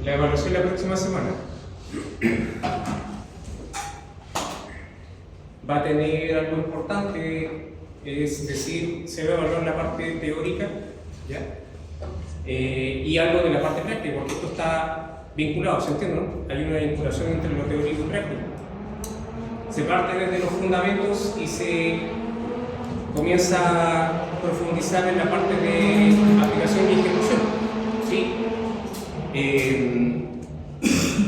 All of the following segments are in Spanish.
La evaluación la próxima semana va a tener algo importante, es decir, se va a evaluar la parte teórica, ¿ya? Y algo de la parte práctica, porque esto está vinculado, ¿se entiende? ¿No? Hay una vinculación entre lo teórico y práctico. Se parte desde los fundamentos y se comienza a profundizar en la parte de aplicación y ejecución, ¿sí?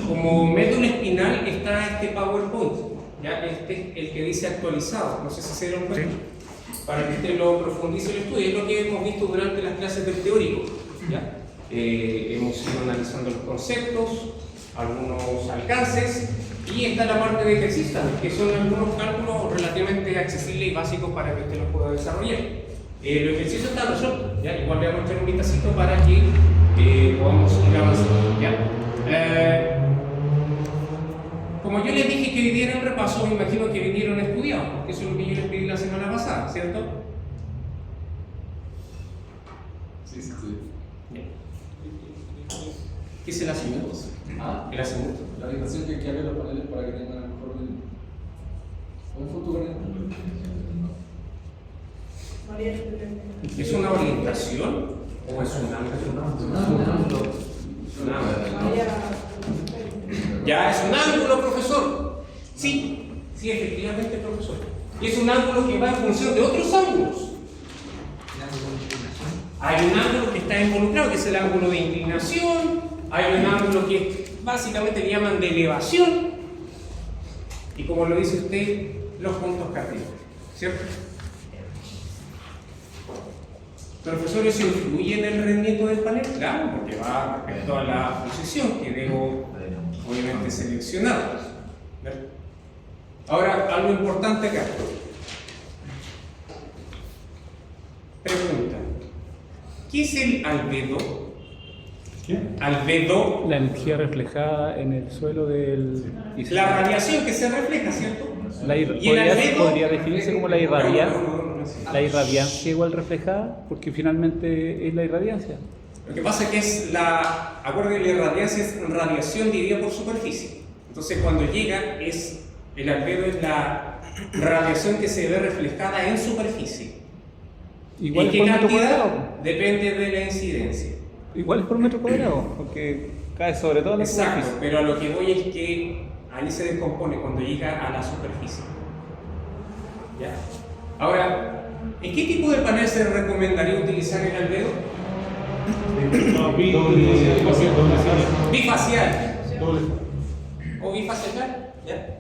Como método espinal está este PowerPoint, ¿ya? Este es el que dice actualizado, no sé si se dieron cuenta, para que usted lo profundice y lo estudie. Es lo que hemos visto durante las clases del teórico, ¿ya? Hemos ido analizando los conceptos, algunos alcances, y está la parte de ejercicios, que son algunos cálculos relativamente accesibles y básicos para que usted los pueda desarrollar. Los ejercicios están resueltos, ¿ya? Igual le vamos a echar un vistacito para que podamos ir avanzando, ¿ya? Como yo les dije que vinieran repaso, me imagino que vinieron estudiados, porque eso es lo que yo les pedí la semana pasada, ¿cierto? Sí, sí. Bien. ¿Qué es el azimuth? El azimuth. La orientación que hay que abrir los paneles para que tengan el mejor ¿Cómo fue tu orientación? ¿Es una orientación o es un ángulo? Ya es un ángulo, profesor. Sí, sí, efectivamente, profesor. Y es un ángulo que va en función de otros ángulos. Hay un ángulo que está involucrado, que es el ángulo de inclinación. Hay un ángulo que básicamente le llaman de elevación. Y como lo dice usted, los puntos cardíacos, ¿cierto? Profesor, ¿eso influye en el rendimiento del panel? Claro, porque va respecto a la posición que debo, obviamente, seleccionar. Ahora, algo importante acá. Pregunta: ¿qué es el albedo? ¿Qué? Albedo. La energía reflejada en el suelo del... La radiación que se refleja, ¿cierto? podría definirse como la irradiancia. No. La irradiancia igual reflejada, porque finalmente es la irradiancia. Lo que pasa es que es la... Acuérdense, la irradiancia es radiación dividida por superficie. Entonces, cuando llega, el albedo es la radiación que se ve reflejada en superficie. Igual ¿En es qué por metro cantidad? cuadrado. Depende de la incidencia. Igual es por metro cuadrado, porque cae sobre todo la Exacto, superficie. pero a lo que voy es que ahí se descompone cuando llega a la superficie. ¿Ya? Ahora, ¿en qué tipo de panel se recomendaría utilizar el albedo? Bifacial. ¿O bifacial? ¿Ya?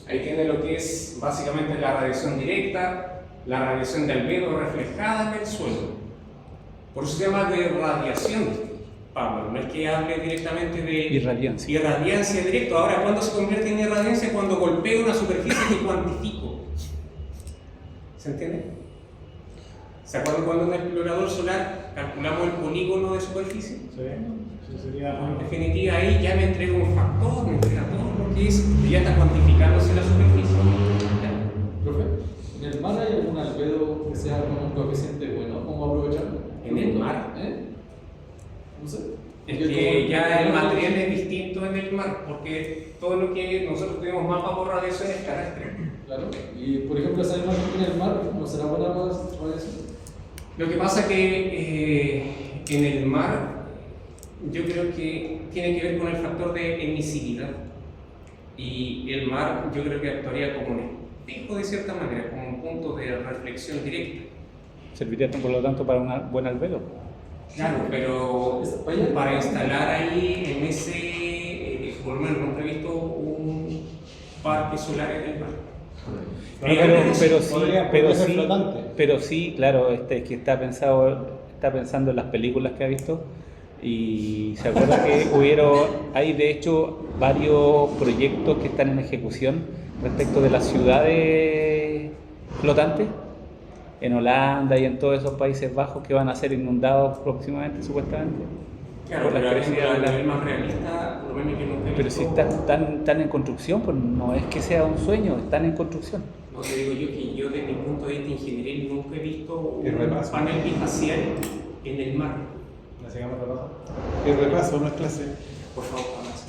Ahí tiene lo que es básicamente la radiación directa, la radiación de albedo reflejada en el suelo. Por eso se llama de radiación, Pablo. No es que hable directamente de Irradiancia. irradiancia directa. Ahora, ¿cuándo se convierte en irradiancia? Cuando golpeo una superficie que cuantifico. ¿Se entiende? ¿Se acuerdan cuando en el explorador solar calculamos el polígono de superficie? Sí, eso sería. En definitiva, ahí ya me entrega un factor, me entrega todo lo que es, y ya está cuantificándose la superficie. Profe, ¿en el mar hay algún albedo que sea con un coeficiente bueno? ¿Cómo aprovecharlo? ¿En el mar? No sé. Es que ya el material es distinto en el mar, porque todo lo que nosotros tenemos mapa por radiación es terrestre. Claro. Y por ejemplo, esa imagen en el mar, ¿no será buena radiación? Lo que pasa que en el mar, yo creo que tiene que ver con el factor de emisividad. Y el mar, yo creo que actuaría como un espejo de cierta manera, como un punto de reflexión directa. Serviría por lo tanto para un buen albedo. Claro, pero para instalar ahí en ese, por lo menos nunca he visto un parque solar en el mar. Pero sí, claro, es que está pensando en las películas que ha visto y se acuerda que hay de hecho varios proyectos que están en ejecución respecto de las ciudades flotantes en Holanda y en todos esos Países Bajos que van a ser inundados próximamente, supuestamente. Claro, por las pero crecidas a de la... nivel más realista, por lo menos yo nunca he Pero visto. si están en construcción, pues no es que sea un sueño, están en construcción. No te digo yo que yo, desde mi punto de vista ingenieril, nunca he visto visto El un repaso. panel bifacial en el mar. ¿La sigamos repaso? El repaso no es clase. Por favor, avance.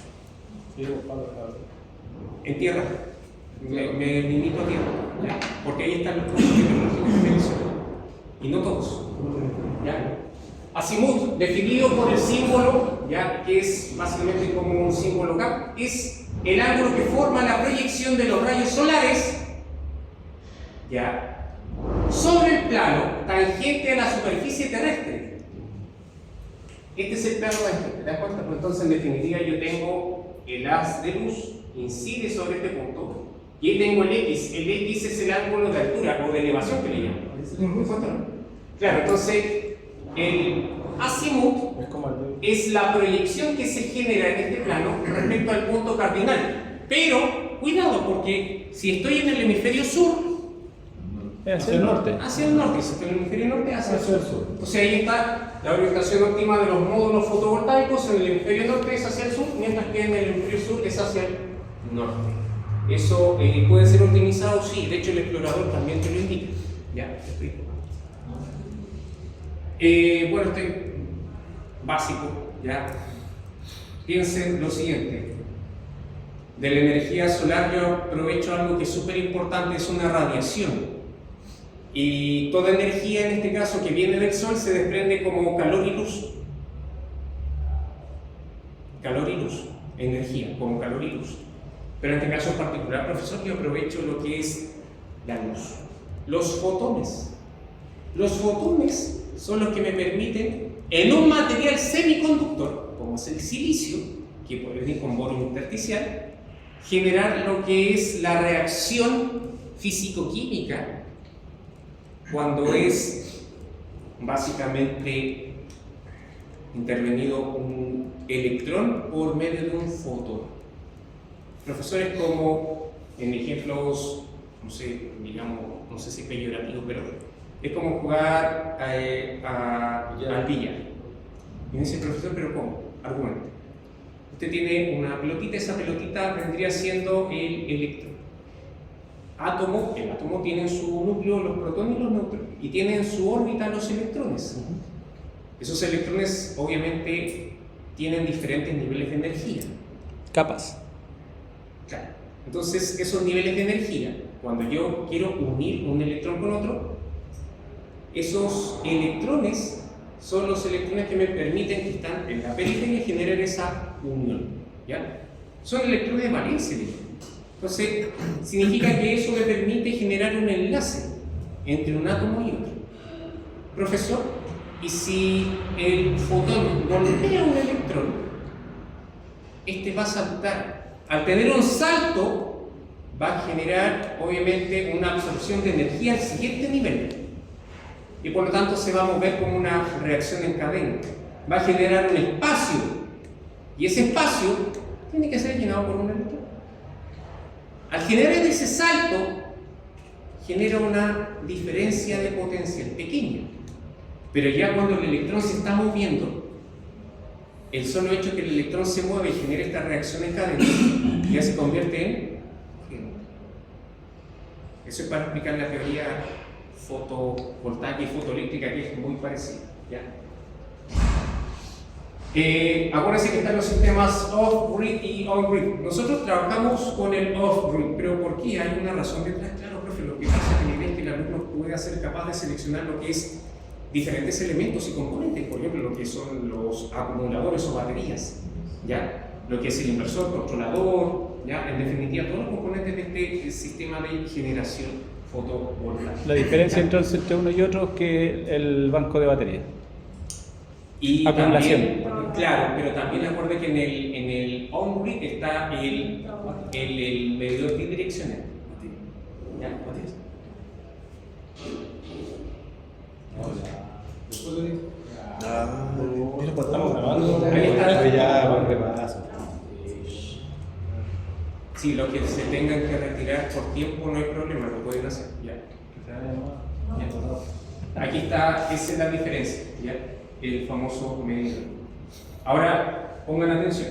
Sí, Pablo, claro. En tierra. Me limito a tierra, ¿ya? Porque ahí están los procesos tecnológicos de televisión. Y no todos. ¿Ya? Azimuth, definido por el símbolo, ¿ya? Que es básicamente como un símbolo K, es el ángulo que forma la proyección de los rayos solares, ¿ya? Sobre el plano tangente a la superficie terrestre. Este es el plano tangente, ¿te das cuenta? Pues entonces, en definitiva, yo tengo el haz de luz, incide sobre este punto, y ahí tengo el X. El X es el ángulo de altura o de elevación que le llaman. ¿Te das cuenta, no? Claro, entonces, el azimuth Es como el es la proyección que se genera en este plano respecto al punto cardinal. Pero, cuidado, porque si estoy en el hemisferio sur, Hacia el norte. hacia el norte, si estoy en el hemisferio norte, hacia el Hacia el sur. sur. Entonces ahí está la orientación óptima de los módulos fotovoltaicos. En el hemisferio norte es hacia el sur, mientras que en el hemisferio sur es hacia el norte. Eso puede ser optimizado, sí, de hecho el explorador también te lo indica. Ya, te explico. Bueno, este básico, ya. Piensen lo siguiente. De la energía solar yo aprovecho algo que es súper importante, es una radiación. Y toda energía, en este caso, que viene del Sol, se desprende como calor y luz. Calor y luz, energía, como calor y luz. Pero en este caso en particular, profesor, yo aprovecho lo que es la luz. Los fotones. Los fotones son los que me permiten, en un material semiconductor, como es el silicio, que puede venir con borio intersticial, generar lo que es la reacción físico-química cuando es básicamente intervenido un electrón por medio de un fotón. Profesores como en ejemplos, no sé, digamos, no sé si es peyorativo, pero es como jugar al billar. Y me dice, profesor, ¿pero cómo? Argumento. Usted tiene una pelotita, esa pelotita vendría siendo el electrón. El átomo tiene en su núcleo los protones y los neutrones, y tiene en su órbita los electrones. Esos electrones, obviamente, tienen diferentes niveles de energía. Capas. Claro. Entonces, esos niveles de energía, cuando yo quiero unir un electrón con otro, esos electrones son los electrones que me permiten, que están en la periferia, generar esa unión. ¿Ya? Son electrones de valencia. Entonces, significa que eso me permite generar un enlace entre un átomo y otro. Profesor, y si el fotón golpea un electrón, este va a saltar. Al tener un salto, va a generar, obviamente, una absorción de energía al siguiente nivel. Y por lo tanto se va a mover como una reacción en cadena. Va a generar un espacio. Y ese espacio tiene que ser llenado por un electrón. Al generar ese salto, genera una diferencia de potencial pequeña. Pero ya cuando el electrón se está moviendo, el solo hecho que el electrón se mueve y genera esta reacción en cadena, ya se convierte en... Eso es para explicar la teoría fotovoltaica y fotoeléctrica, que es muy parecida. ¿Ya? Acuérdense que están los sistemas off-grid y on-grid. Nosotros trabajamos con el off-grid, pero ¿por qué? Hay una razón detrás. Claro, profe, lo que pasa es que la idea es que el alumno pueda ser capaz de seleccionar lo que es diferentes elementos y componentes, por ejemplo, lo que son los acumuladores o baterías, ¿ya? Lo que es el inversor, controlador, ¿ya? En definitiva, todos los componentes de este sistema de generación fotovoltaica. La diferencia entonces entre uno y otro es que el banco de batería. Y acumulación. También, claro, pero también acuerde que en el on-grid está el medidor bidireccional. ¿Ya? ¿Baterías? Estamos grabando. Ahí está. Ya, buen repaso. Sí, lo que se tengan que retirar por tiempo no hay problema, lo pueden hacer. ¿Ya? Aquí está, esa es la diferencia, ¿ya? El famoso medidor. Ahora, pongan atención.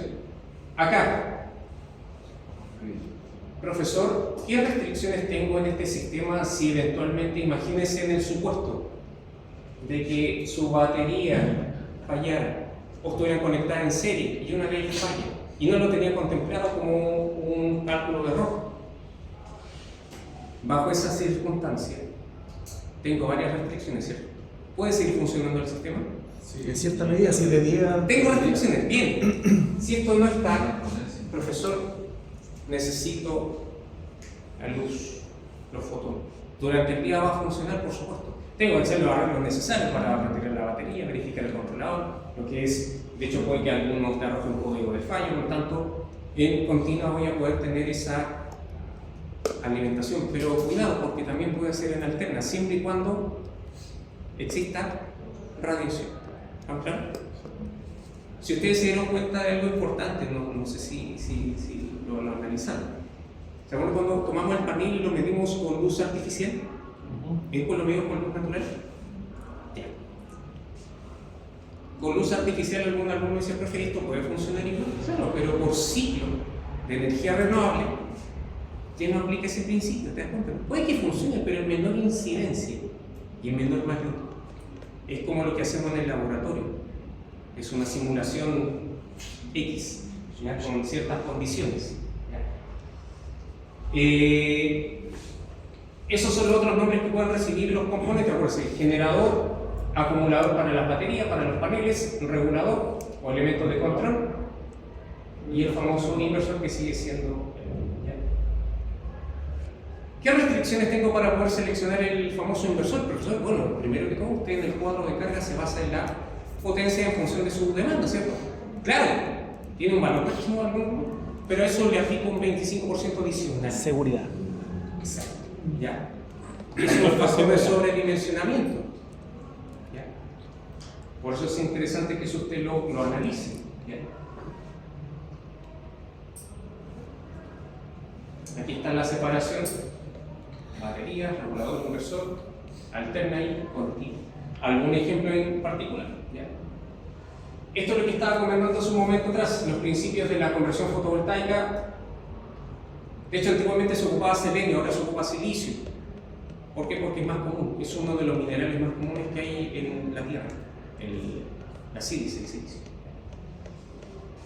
Acá, profesor, ¿qué restricciones tengo en este sistema si eventualmente, imagínense en el supuesto, de que su batería fallara o estuviera conectada en serie y una de ellas falla y no lo tenía contemplado como un cálculo de error. Bajo esa circunstancia, tengo varias restricciones, ¿cierto? ¿Puede seguir funcionando el sistema? Sí, en cierta medida, si de día. Tengo restricciones, bien. Si esto no está, profesor, necesito la luz, los fotones. Durante el día va a funcionar, por supuesto. Tengo que hacer los arreglos necesarios para retirar la batería, verificar el controlador, lo que es, de hecho puede que algunos te arrojen un código de fallo, por lo tanto, en continua voy a poder tener esa alimentación, pero cuidado porque también puede ser en alterna, siempre y cuando exista radiación. ¿Están claros? Si ustedes se dieron cuenta de algo importante, no sé si lo analizaron. ¿Se acuerdan cuando tomamos el panel y lo medimos con luz artificial? ¿Y después lo medimos con luz natural? Ya. Con luz artificial alguno dice, profe, esto puede funcionar igual. Claro, pero por ciclo de energía renovable ya no aplica ese principio, ¿te das cuenta? Puede que funcione, pero en menor incidencia y en menor magnitud. Es como lo que hacemos en el laboratorio. Es una simulación X, ¿ya? Con ciertas condiciones. Esos son los otros nombres que pueden recibir los componentes. Acuérdense, generador, acumulador para las baterías, para los paneles, regulador o elementos de control y el famoso inversor que sigue siendo. ¿Qué restricciones tengo para poder seleccionar el famoso inversor, profesor? Bueno, primero que todo, usted en el cuadro de carga se basa en la potencia en función de su demanda, ¿cierto? Claro, tiene un valor máximo alguno, pero a eso le aplico un 25% adicional. Seguridad. Exacto. ¿Ya? Eso es un factor de sobredimensionamiento. ¿Ya? Por eso es interesante que eso usted lo analice. ¿Ya? Aquí está la separación: batería, regulador, conversor, alterna y continuo. ¿Algún ejemplo en particular? ¿Ya? Esto es lo que estaba comentando hace un momento atrás, los principios de la conversión fotovoltaica. De hecho, antiguamente se ocupaba selenio, ahora se ocupa silicio. ¿Por qué? Porque es más común, es uno de los minerales más comunes que hay en la Tierra, la sílice, el silicio.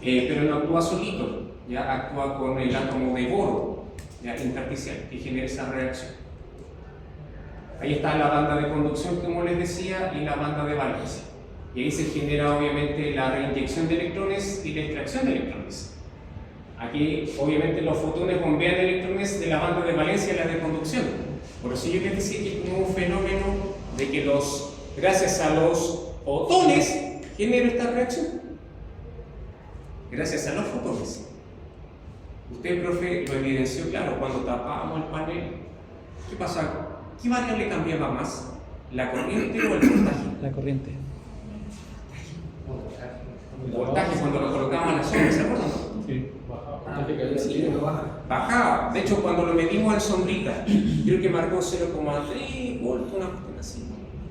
Pero no actúa solito, ya actúa con el átomo de boro, ya intersticial, que genera esa reacción. Ahí está la banda de conducción, como les decía, y la banda de valencia. Y ahí se genera obviamente la reinyección de electrones y la extracción de electrones. Aquí obviamente los fotones bombean electrones de la banda de valencia a la de conducción. Por eso yo les decía que es como un fenómeno de que gracias a los fotones genera esta reacción. Gracias a los fotones. Usted, profe, lo evidenció claro cuando tapábamos el panel. ¿Qué pasa? ¿Qué variable cambiaba más? ¿La corriente o el voltaje? La corriente. El voltaje cuando lo colocábamos en la sombra, ¿se acuerdan? Sí, Sí, bajaba. De hecho, cuando lo medimos en sombrita, creo que marcó 0,3 volts, una cuestión así.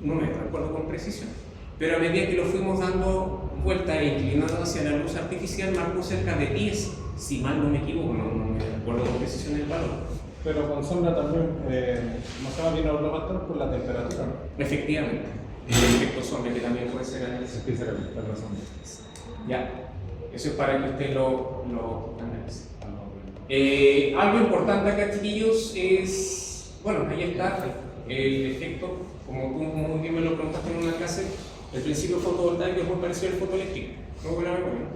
No me recuerdo con precisión. Pero a medida que lo fuimos dando vuelta e inclinando hacia la luz artificial, marcó cerca de 10, si mal no me equivoco, no me recuerdo con precisión el valor. Pero con sombra también, no se va bien a levantar por la temperatura, ¿no? Efectivamente, el efecto sombra que también puede ser analizado. Empieza a calentar la sombra. Ya, eso es para que usted lo analice. Algo importante acá, chiquillos, es, bueno, ahí está el efecto, como tú muy bien me lo preguntaste en una clase, el principio fotovoltaico es muy parecido al fotoeléctrico. ¿No buena memoria?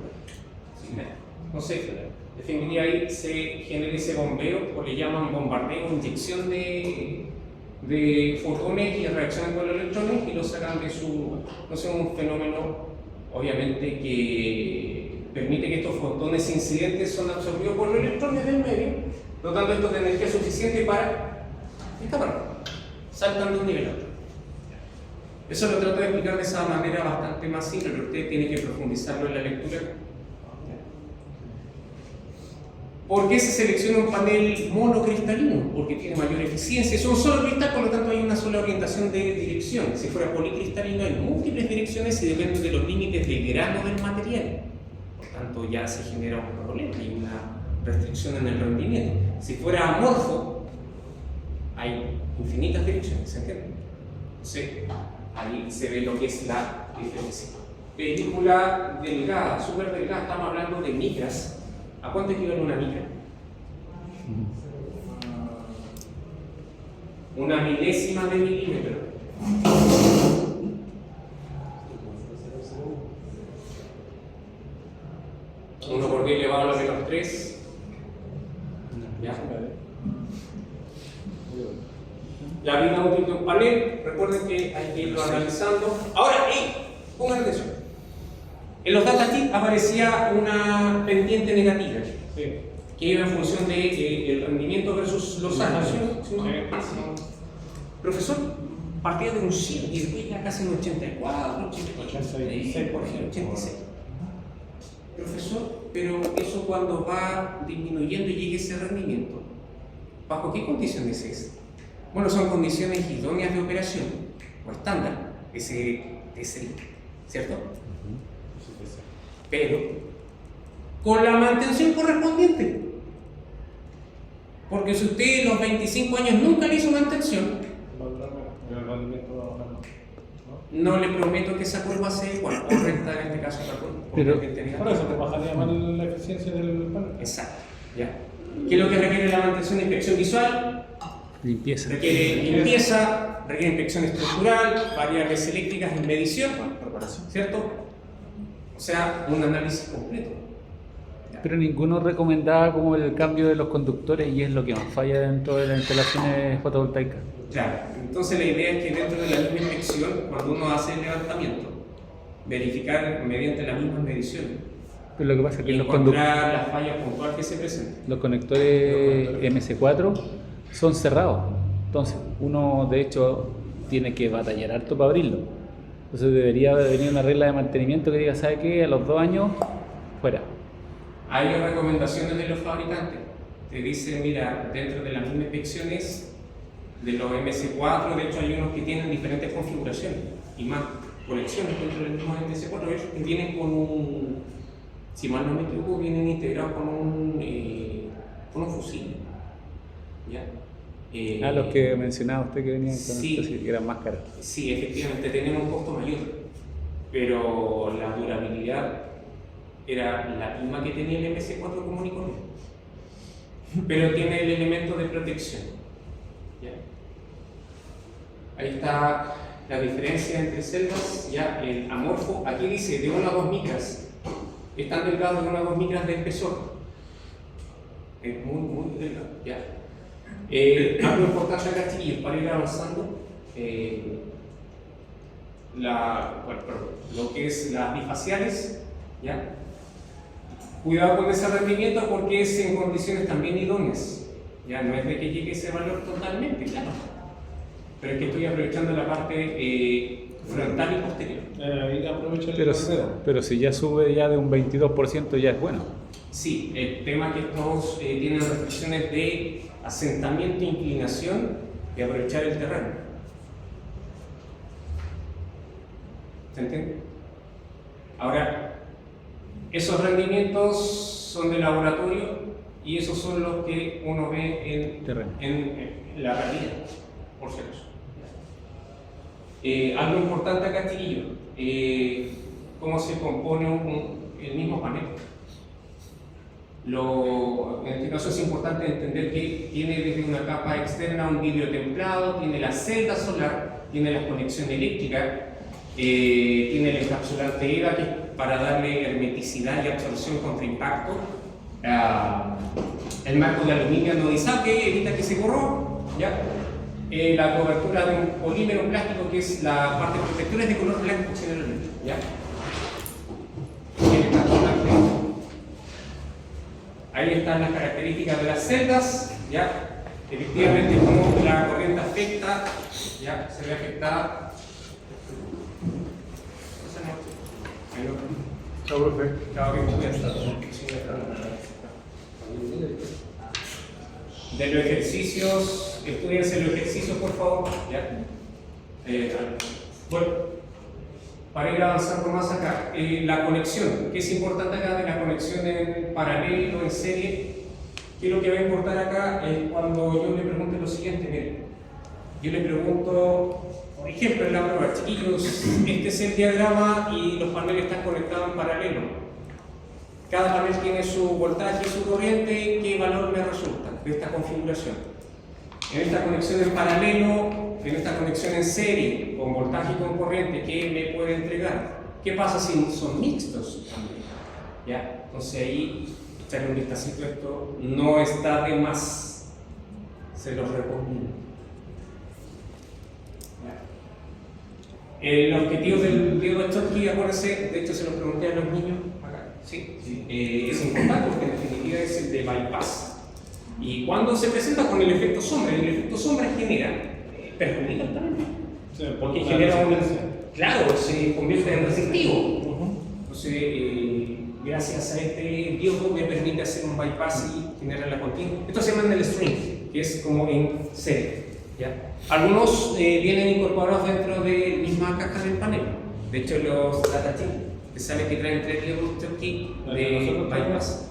Sí, entonces, definiría ahí se genera ese bombeo, o le llaman bombardeo, inyección de fotones y reaccionan con los electrones y los sacan de su, no sé, un fenómeno obviamente que permite que estos fotones incidentes son absorbidos por los electrones del medio, dotando estos de energía suficiente para escapar, saltan de un nivel a otro. Eso lo trato de explicar de esa manera bastante más simple, pero usted tiene que profundizarlo en la lectura. ¿Por qué se selecciona un panel monocristalino? Porque tiene mayor eficiencia. Es un solo cristal, por lo tanto hay una sola orientación de dirección. Si fuera policristalino hay múltiples direcciones y depende de los límites del grano del material. Por tanto ya se genera un problema, hay una restricción en el rendimiento. Si fuera amorfo, hay infinitas direcciones, ¿se entiende? Entonces, Ahí se ve lo que es la diferencia. Película delgada, súper delgada, estamos hablando de micras. ¿A cuánto equivale una micra? Una milésima de milímetro. Uno por 10 elevado a la menos 3. ¿Ya? La vida útil de un panel, recuerden que hay que irlo analizando. Ahora, pongan atención. En los datasheets aparecía una pendiente negativa, que iba en función del rendimiento versus los años. ¿Sí? Profesor, partía de un 100 y después ya casi un 84, 86, por ejemplo, 86. Profesor, pero eso cuando va disminuyendo y llegue ese rendimiento, ¿bajo qué condiciones es? Bueno, son condiciones idóneas de operación o estándar, SDI, ¿cierto? Pero con la mantención correspondiente. Porque si usted en los 25 años nunca le hizo mantención, no le prometo que esa curva sea igual, o recta en este caso la curva. Pero por eso te bajaría más la eficiencia del panel. Exacto, ya. ¿Qué es lo que requiere la mantención? Inspección visual, Limpieza. requiere limpieza, requiere inspección estructural, variables eléctricas en medición, ¿cierto? O sea, un análisis completo. Pero ninguno recomendaba como el cambio de los conductores y es lo que más falla dentro de las instalaciones fotovoltaicas. Claro, entonces la idea es que dentro de la misma inspección, cuando uno hace el levantamiento, verificar mediante las mismas mediciones. Pero lo que pasa es que Y encontrar las fallas puntuales que se presentan. los conectores MC4 son cerrados. Entonces, uno de hecho tiene que batallar harto para abrirlo. Entonces debería venir una regla de mantenimiento que diga, ¿sabe qué? A los 2 años, fuera. Hay recomendaciones de los fabricantes. Te dicen, mira, dentro de las mismas inspecciones de los MC4, de hecho hay unos que tienen diferentes configuraciones y más conexiones dentro del mismo MC4, ellos vienen con un, si mal no me equivoco, vienen integrados con un fusible. ¿Ya? Los que mencionaba usted que venían con sí, estos, que eran más caros. Sí, efectivamente, tenemos un costo mayor, pero la durabilidad era la misma que tenía el MC4 común y corriente, pero tiene el elemento de protección. ¿Ya? Ahí está la diferencia entre celdas, ya el amorfo, aquí dice de 1 a 2 micras, están delgados de 1 a 2 micras de espesor, es muy delgado. ¿Ya? Algo importante acá, chiquillos, para ir avanzando, lo que es las bifaciales, ¿ya? Cuidado con ese rendimiento porque es en condiciones también idóneas, ya no es de que llegue ese valor totalmente, claro, pero es que estoy aprovechando la parte frontal y posterior. Ahí aprovecha el Pero si ya sube ya de un 22% ya es bueno. Sí, el tema es que estos tienen restricciones de asentamiento, inclinación y aprovechar el terreno. ¿Se entiende? Ahora, esos rendimientos son de laboratorio y esos son los que uno ve en la realidad, por si acaso. Algo importante acá, chiquillo, cómo se compone el mismo panel. En este caso es importante entender que tiene desde una capa externa un vidrio templado, tiene la celda solar, tiene la conexión eléctrica, tiene el encapsulante EVA que es para darle hermeticidad y absorción contra impacto, el marco de aluminio anodizado que evita que se corra, ¿ya? La cobertura de un polímero plástico que es la parte protectora es de color blanco generalmente, ¿ya? Ahí están las características de las celdas, ¿ya? Efectivamente, como la corriente afecta, ¿ya? Se ve afectada. Chao, profe. Chao, que muy bien. De los ejercicios, estudiense los ejercicios, por favor, ¿ya? Bueno, para ir avanzando más acá, la conexión, que es importante acá de la conexión en paralelo, en serie, que lo que va a importar acá es cuando yo le pregunte lo siguiente, miren, yo le pregunto, Por ejemplo, en la prueba, chiquillos, este es el diagrama y los paneles están conectados en paralelo. Cada panel tiene su voltaje y su corriente. ¿Qué valor me resulta de esta configuración? En esta conexión en paralelo, en esta conexión en serie, con voltaje y con corriente, ¿qué me puede entregar? ¿Qué pasa si son mixtos también? ¿Ya? Entonces ahí, echarle un vistacito a esto, no está de más. Se los recomiendo. El objetivo del diodo de Schottky, acuérdense, de hecho se lo pregunté a los niños acá, sí, es importante porque en definitiva es el de bypass. Y cuando se presenta con el efecto sombra, el efecto sombra genera perjudica también, Sí, porque una genera un, resistencia. claro, se convierte en resistivo. Entonces, gracias a este diodo me permite hacer un bypass y generar la continua. Esto se llama en el string, que es como en serie. ¿Ya? Algunos vienen incorporados dentro de la misma caja del panel. De hecho, los datasheets que sale que traen 3 diodos Schottky de bypass.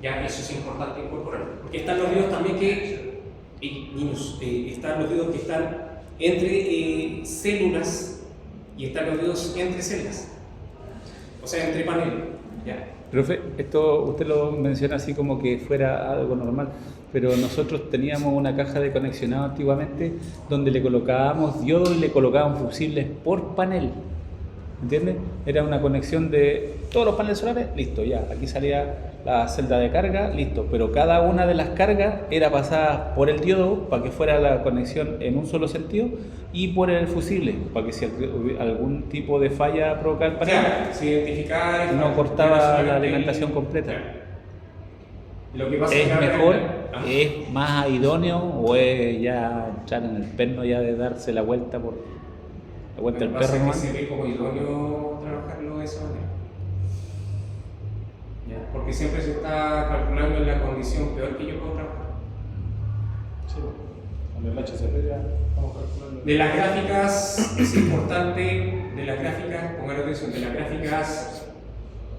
Ya, eso es importante incorporar. Porque están los diodos también que, niños, están los diodos que están entre células y están los diodos entre celdas. O sea, entre paneles. Ya. Profe, esto usted lo menciona así como que fuera algo normal, pero nosotros teníamos una caja de conexionado antiguamente donde le colocábamos diodos y le colocábamos fusibles por panel. ¿Entiendes? Era una conexión de todos los paneles solares, listo, ya. Aquí salía la celda de carga, listo. Pero cada una de las cargas era pasada por el diodo para que fuera la conexión en un solo sentido y por el fusible, para que si algún tipo de falla provocaba el panel, O sea, se identificaba no cortaba la alimentación completa. Lo que pasa ¿Es que ahora- mejor? Ah. ¿Es más idóneo? ¿O es ya entrar en el perno ya de darse la vuelta por la vuelta Lo del que pasa perro es que nomás? se ve como idóneo trabajarlo de esa manera. ¿Ya? Porque siempre se está calculando en la condición peor que yo puedo trabajar. Sí, con el HCP ya estamos calculando. De las gráficas, es importante, de las gráficas, pongan atención, de las gráficas,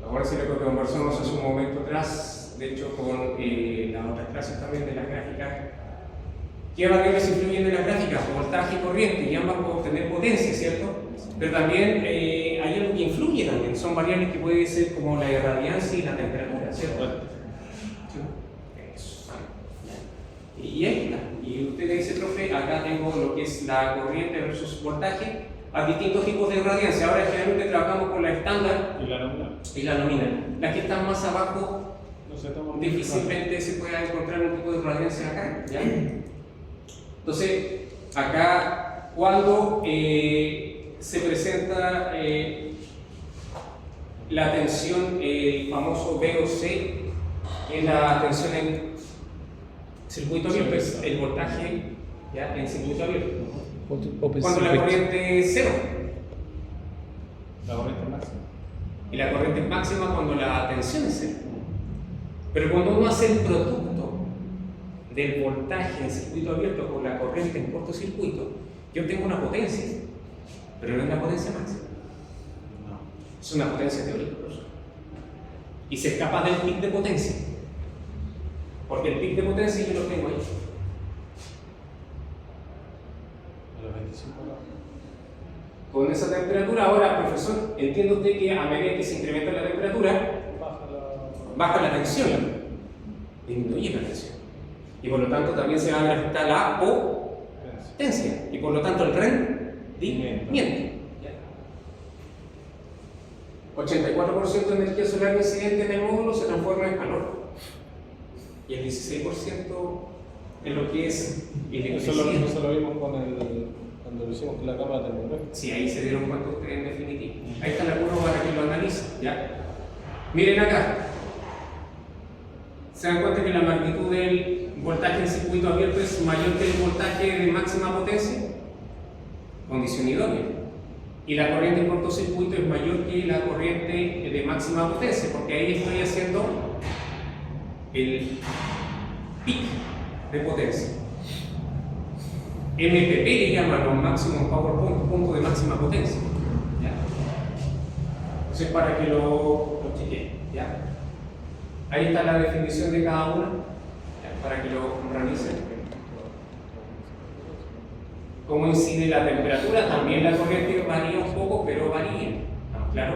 ahora sí lo que conversamos hace un momento atrás, de hecho con las otras clases también de las gráficas, ¿qué variables influyen en las gráficas? Voltaje y corriente, y ambas pueden tener potencia, ¿cierto? Pero también hay algo que influye también, son variables que pueden ser como la irradiancia y la temperatura, ¿cierto? Sí. Eso. Y ahí está. Y usted le dice, profe, acá tengo lo que es la corriente versus voltaje a distintos tipos de irradiancia. Ahora generalmente trabajamos con la estándar Y la nominal. y la nominal. Las que están más abajo, No sé, estamos difícilmente se pueda encontrar un tipo de irradiancia acá. ¿Ya? Entonces, acá, cuando se presenta la tensión, el famoso VOC, que es la tensión en circuito abierto, es el voltaje ¿ya? En circuito abierto. Open Cuando la circuit. corriente es cero, La corriente máxima. y la corriente es máxima cuando la tensión es cero. Pero cuando uno hace el producto del voltaje en circuito abierto con la corriente en cortocircuito, yo tengo una potencia, pero no es una potencia máxima. No. Es una potencia teórica, profesor. Y se escapa del pic de potencia. Porque el pic de potencia yo lo tengo ahí. A los 25 grados. Con esa temperatura, ahora, profesor, entiende usted que a medida que se incrementa la temperatura, baja la tensión, disminuye la tensión. Y por lo tanto también se va a graficar la potencia. Y por lo tanto el rendimiento. 84% de energía solar incidente en el módulo se transforma en calor. Y el 16% en lo que es electricidad. Eso lo vimos cuando lo hicimos con la cámara termográfica. Sí, ahí se dieron cuenta ustedes en definitiva. Ahí está la curva para que lo analicen. ¿Ya? Miren acá. Se dan cuenta que la magnitud del voltaje en circuito abierto es mayor que el voltaje de máxima potencia. Condición idónea. Y la corriente en cortocircuito es mayor que la corriente de máxima potencia, porque ahí estoy haciendo el pic de potencia. MPP le llaman los Maximum Power Point, punto de máxima potencia. ¿Ya? Entonces, para que lo chequeen. ¿Ya? Ahí está la definición de cada una, ¿ya? Para que lo realicen. cómo incide la temperatura, también la corriente varía un poco, pero varía. ¿No? Claro,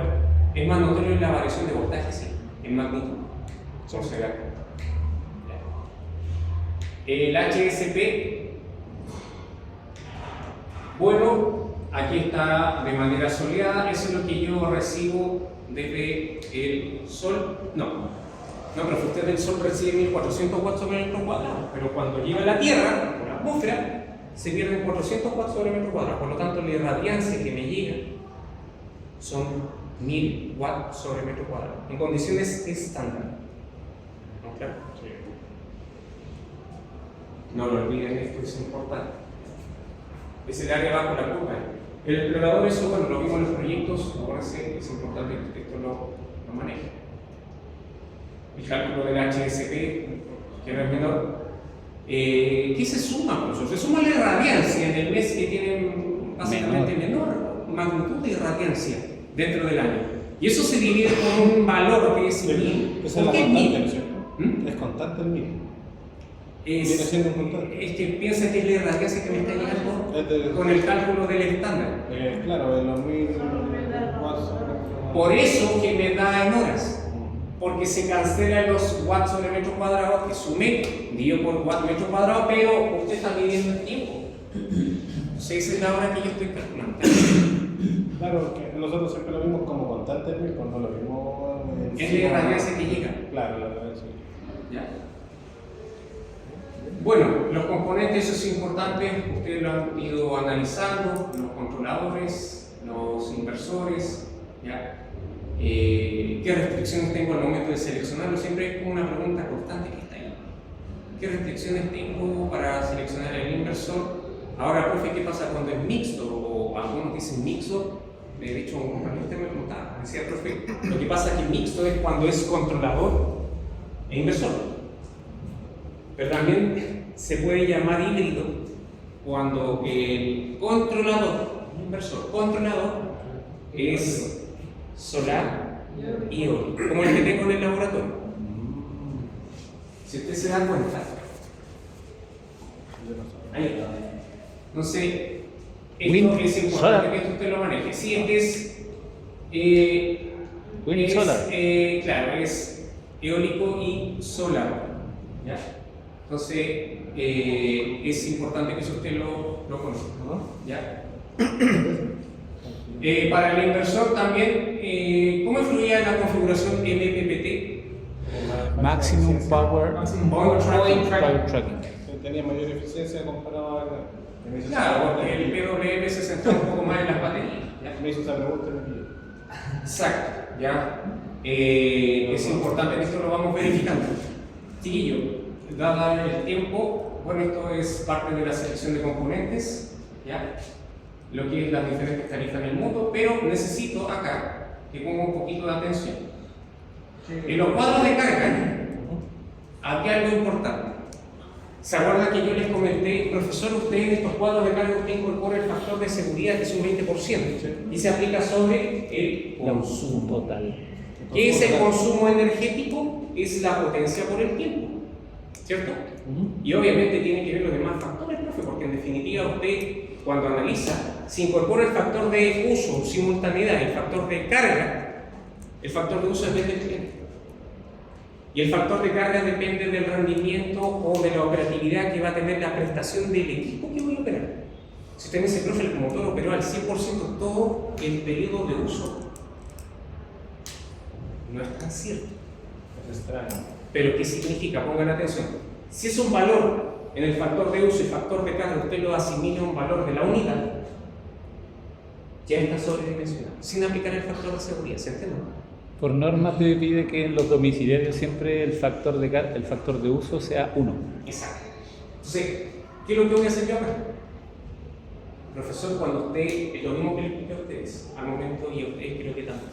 es más notorio en la variación de voltaje, sí, en magnitud. Por si acaso. El HSP, bueno, aquí está de manera soleada, eso es lo que yo recibo desde el Sol. No, pero usted del Sol recibe 1400 watts sobre metro cuadrado, pero cuando llega a la Tierra, por la atmósfera, se pierden 400 watts sobre metro cuadrado, por lo tanto la irradiancia que me llega son 1000 watts sobre metro cuadrado, en condiciones estándar. ¿No? Claro. No lo olviden, esto es importante. Es el área bajo la curva. El explorador, eso, bueno, lo vimos en los proyectos, acuérdense, es importante que esto lo maneje. El cálculo del HSP, que no es menor. ¿Qué se suma? Pues? Se suma la irradiancia en el mes que tienen básicamente menor magnitud de irradiancia dentro del año. Y eso se divide por un valor que es 1000. Esa es la constante, ¿no es cierto? Es constante el 1000. Viene siendo un constante. Es que piensa que es la irradiancia que me está llegando con el cálculo del estándar. Claro, de los 1000 watts. Por eso que me da en horas. Porque se cancelan los watts sobre metro cuadrado que sumé, divido por watt metro cuadrado, pero usted está midiendo el tiempo. Entonces esa es la hora que yo estoy calculando. Claro, que nosotros siempre lo vimos como constante, cuando lo vimos. Es la irradiancia que llega. Claro, la irradiancia. ¿Ya? Bueno, los componentes, eso es importante, ustedes lo han ido analizando, los controladores, los inversores, ¿ya? ¿Qué restricciones tengo al momento de seleccionarlo? Siempre es como una pregunta constante que está ahí. ¿Qué restricciones tengo para seleccionar el inversor? Ahora, profe, ¿qué pasa cuando es mixto? O algunos dicen mixto. De hecho, un compañero usted me preguntaba, decía, profe, lo que pasa es que mixto es cuando es controlador e inversor. Pero también se puede llamar híbrido cuando el controlador, es solar y eólico, como el que tengo en el laboratorio. Si usted se da cuenta, ahí está. Entonces, esto es importante que esto usted lo maneje. Si este es solar. Claro, es eólico y solar. ¿Ya? Entonces, es importante que eso usted lo conozca, ¿no? ¿Ya? Para el inversor también, ¿cómo influía en la configuración MPPT? Maximum Power Tracking. Tenía mayor eficiencia comparado a. Claro, porque el PWM se centró un poco más en las baterías. ¿Ya? Me hizo esa pregunta en el Exacto, ¿ya? Es importante que esto lo vamos verificando. Chiquillo, dada el tiempo, bueno, esto es parte de la selección de componentes, ¿ya? Lo que es las diferentes tarifas en el mundo, pero necesito acá que ponga un poquito de atención. En los cuadros de carga, aquí hay algo importante. ¿Se acuerdan que yo les comenté, profesor, usted en estos cuadros de carga usted incorpora el factor de seguridad que es un 20% y se aplica sobre el consumo total? ¿Qué es el consumo energético? Es la potencia por el tiempo, ¿cierto? Y obviamente tiene que ver los demás factores, profe, porque en definitiva usted cuando analiza, si incorpora el factor de uso, simultaneidad, el factor de carga, el factor de uso depende del tiempo. Y el factor de carga depende del rendimiento o de la operatividad que va a tener la prestación del equipo que voy a operar. Si usted me dice, profe, el motor operó al 100% todo el periodo de uso, no es tan cierto. Es extraño. Pero ¿qué significa? Pongan atención. Si es un valor en el factor de uso y factor de carga, usted lo asimila a un valor de la unidad, ya está sobredimensionado, sin aplicar el factor de seguridad, ¿se entiende? Por norma te pide que en los domiciliarios siempre el factor de uso sea 1. Exacto. Entonces, ¿qué es lo que voy a hacer yo acá? Profesor, cuando usted, es lo mismo que le expliqué a ustedes, al momento, y a ustedes creo que también,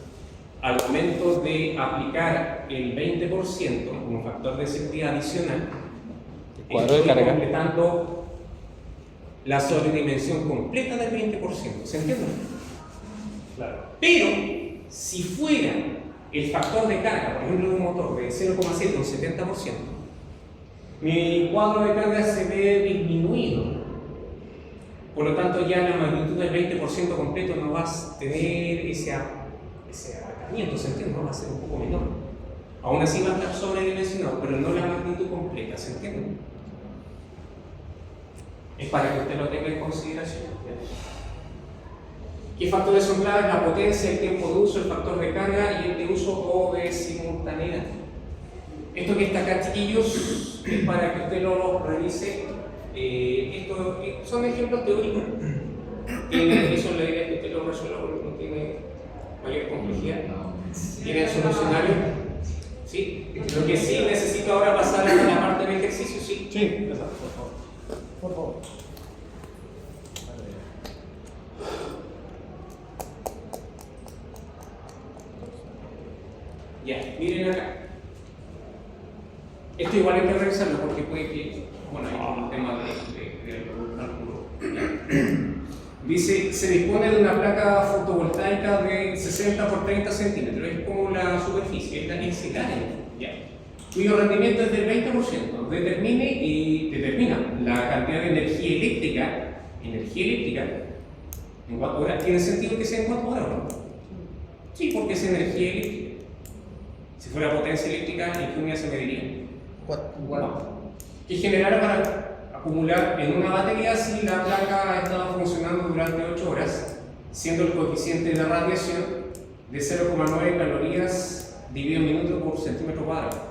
al momento de aplicar el 20% como factor de seguridad adicional, cuadro de estoy carga, completando la sobredimensión completa del 20%, ¿se entiende? Claro. Pero, si fuera el factor de carga, por ejemplo, de un motor de 0,7 un 70%, mi cuadro de carga se ve disminuido Por lo tanto, ya la magnitud del 20% completo no vas a tener ese abarcamiento, ¿se entiende? No va a ser un poco menor. Aún así va a estar sobredimensionado, pero no la magnitud completa, ¿se entiende? Es para que usted lo tenga en consideración. ¿Qué factores son claves? La potencia, el tiempo de uso, el factor de carga y el de uso o de simultaneidad. Esto que está acá, chiquillos, es para que usted lo revise. Estos son ejemplos teóricos. Eso le diría que usted lo resuelva porque no tiene mayor complejidad. ¿Tiene el solucionario? ¿Sí? Lo que sí necesito ahora pasar a la parte del ejercicio, ¿sí? Sí, exacto, por favor. Por favor. Ya, miren acá. Esto igual hay que revisarlo porque puede que, bueno, hay un tema de cálculo. Dice, se dispone de una placa fotovoltaica de 60 por 30 centímetros, es como la superficie, es el área, ¿ya? Cuyo rendimiento es del 20%. Determina la cantidad de energía eléctrica, en 4 horas. ¿Tiene sentido que sea en 4 horas o no? Sí, porque es energía eléctrica. Si fuera potencia eléctrica, ¿en qué unidad se mediría? Que generara para acumular en una batería si la placa ha estado funcionando durante 8 horas, siendo el coeficiente de radiación de 0,9 calorías dividido en minutos por centímetro cuadrado.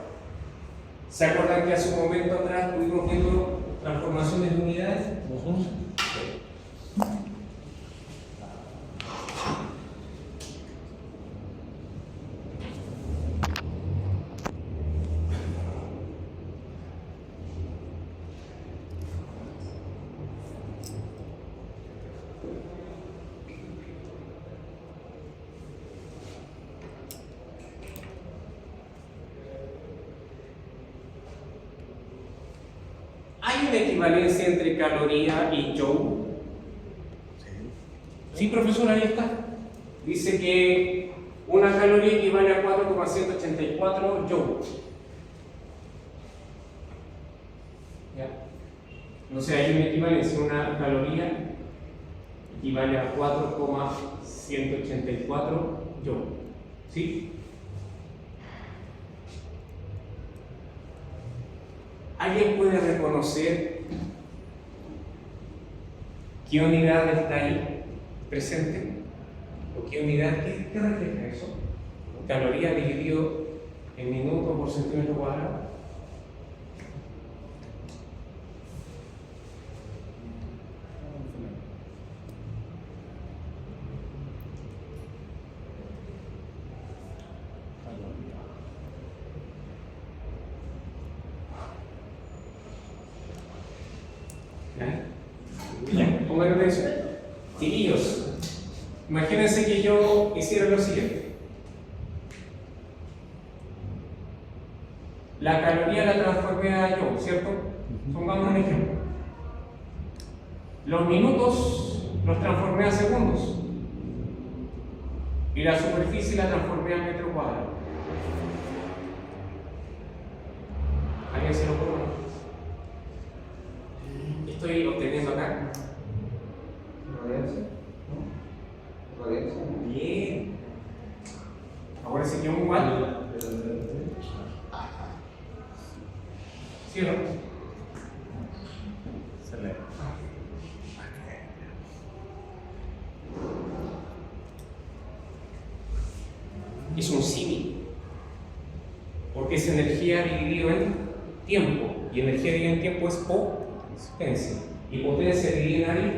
¿Se acuerdan que hace un momento atrás estuvimos viendo transformaciones de unidades? ¿Hay una equivalencia entre caloría y joule? Sí, profesor, ahí está. Dice que una caloría equivale a 4,184 joules. ¿Ya? No sé, hay una equivalencia. Una caloría equivale a 4,184 joules. ¿Sí? ¿Alguien puede reconocer qué unidad está ahí presente? ¿O qué unidad? ¿Qué refleja eso? Caloría dividido en minutos por centímetro cuadrado. Ya, pongan atención. Chiquillos, imagínense que yo hiciera lo siguiente. La caloría la transformé a joule, ¿cierto? Pongamos un ejemplo. Los minutos los transformé a segundos. Y la superficie la transformé a metro cuadrado. ¿Alguien se lo puede ver? Estoy obteniendo acá. Bien. Ahora sí que un watt. ¿Sí o no? Es un símil. Porque es energía dividido en tiempo. Y energía dividida en tiempo es potencia. Y potencia dividida en área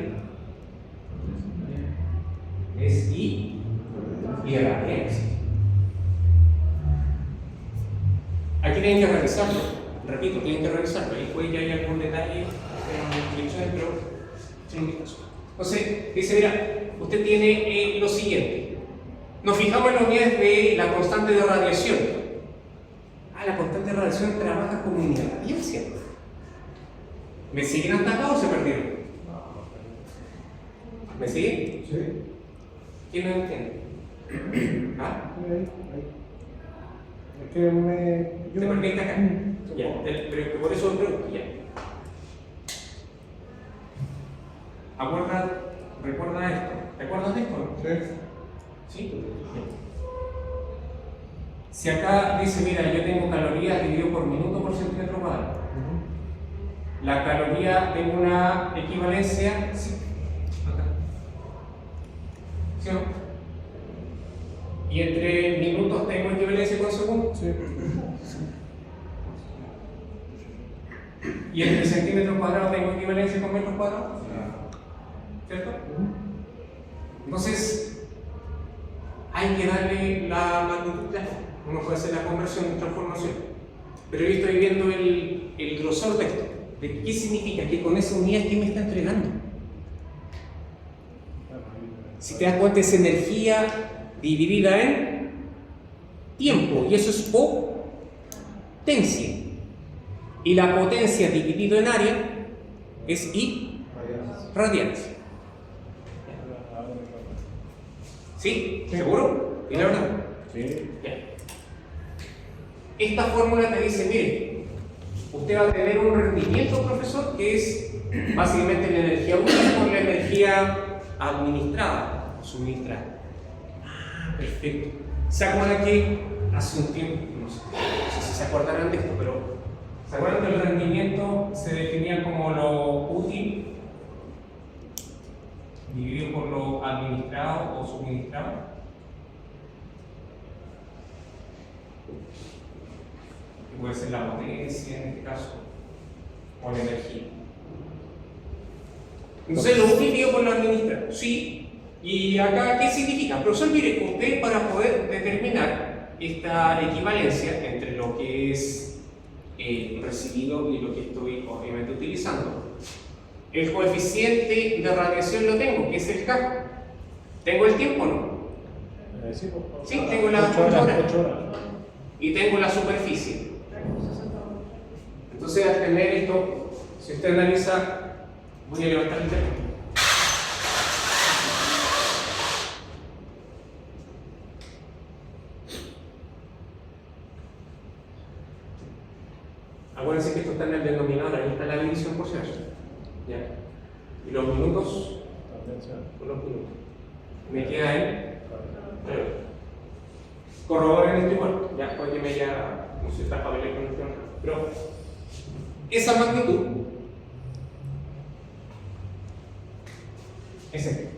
es I y radiancia. Aquí tienen que revisarlo. Repito, tienen que revisarlo. Ahí puede ya hay algún detalle, pero sin un caso. Entonces, dice, mira, usted tiene lo siguiente. Nos fijamos en las unidades de la constante de radiación. La constante de radiación trabaja como unidad de radiancia. ¿Me siguen hasta acá o se perdieron? ¿Me siguen? Sí. ¿Quién no entiende? ¿Ah? Es que ¿Te perdiste acá? Ya, pero por eso lo pregunto, ya. recuerda esto. ¿Te acuerdas de esto? No? ¿Sí? Si acá dice, mira, yo tengo calorías dividido por minuto por centímetro cuadrado. La caloría tengo una equivalencia. ¿Sí? Acá. ¿Sí o no? Y entre minutos tengo equivalencia con segundos. Sí. Y entre centímetros cuadrados tengo equivalencia con metros cuadrados. ¿Cierto? Entonces, hay que darle la magnitud. Uno puede hacer la conversión y transformación. Pero yo estoy viendo el grosor de esto. ¿De qué significa? Que con esa unidad, ¿qué me está entregando? Si te das cuenta, es energía dividida en tiempo. Y eso es potencia. Y la potencia dividida en área es I radianes. ¿Sí? ¿Seguro? ¿Y la verdad? Sí. Ya. Esta fórmula te dice, mire, usted va a tener un rendimiento, profesor, que es básicamente la energía útil por la energía administrada o suministrada. Ah, perfecto. ¿Se acuerdan que hace un tiempo, no sé si se acordarán de esto, pero ¿se acuerdan que el rendimiento se definía como lo útil dividido por lo administrado o suministrado? Que puede ser la potencia en este caso, o la energía. Entonces lo útil dividido por lo administrado, sí. ¿Y acá qué significa? Profesor, mire, usted para poder determinar esta equivalencia entre lo que es recibido y lo que estoy obviamente utilizando, el coeficiente de radiación lo tengo, que es el K. ¿Tengo el tiempo o no? Sí, tengo las 8 horas. Y tengo la superficie. Entonces, al tener esto, si usted analiza, voy a levantar el teléfono. Acuérdense que esto está en el denominador, ahí está la división por si acaso. ¿Ya? Y los minutos, son los minutos. Me queda en. Corroboren esto igual, ya puede que me haya, no sé, está papel con el tema, pero esa magnitud es este.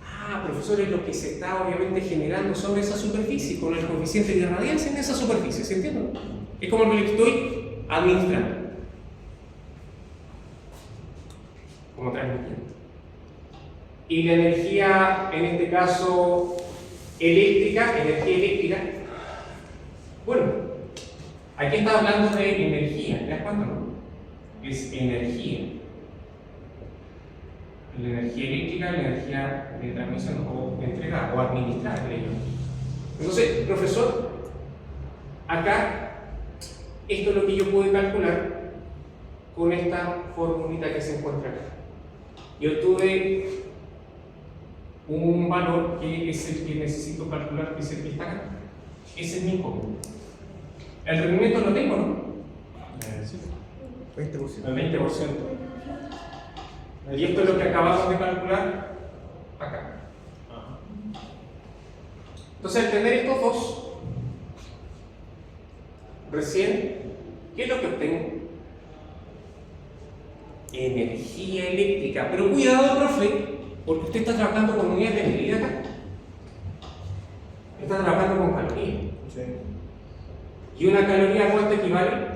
Ah, profesor, es lo que se está obviamente generando sobre esa superficie, con el coeficiente de radiancia en esa superficie, ¿se entiende? Es como lo que estoy administrando, como transmitiendo. Y la energía, en este caso, energía eléctrica, bueno, aquí está hablando de energía, ¿te das cuenta, no? Es energía. La energía eléctrica, la energía de transmisión o entrega o administrar, creo. Entonces, profesor, acá, esto es lo que yo puedo calcular con esta formulita que se encuentra acá. Yo tuve un valor que es el que necesito calcular, que es el que está acá. Ese es mi incómodo. El rendimiento lo tengo, ¿no? Sí. 20%. El 20%. Y esto es lo que acabamos de calcular acá. Entonces, al tener estos dos, recién, ¿qué es lo que obtengo? Energía eléctrica. Pero cuidado, profe, porque usted está trabajando con unidades de medida acá. Está trabajando con calorías. Sí. ¿Y una caloría a cuánto equivale?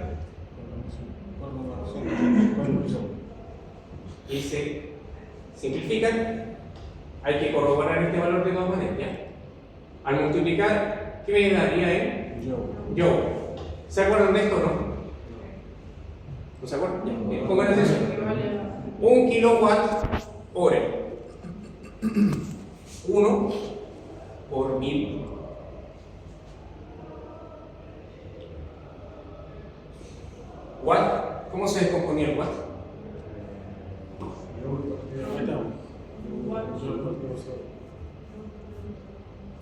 Y se simplifican, hay que corroborar este valor de todas maneras, ¿ya? Al multiplicar, ¿qué me daría yo? ¿Se acuerdan de esto o no? ¿No se acuerdan? Ya. Pongan atención. 1 kilowatt hora. 1 por 1000. Watt, ¿cómo se descomponía el watt?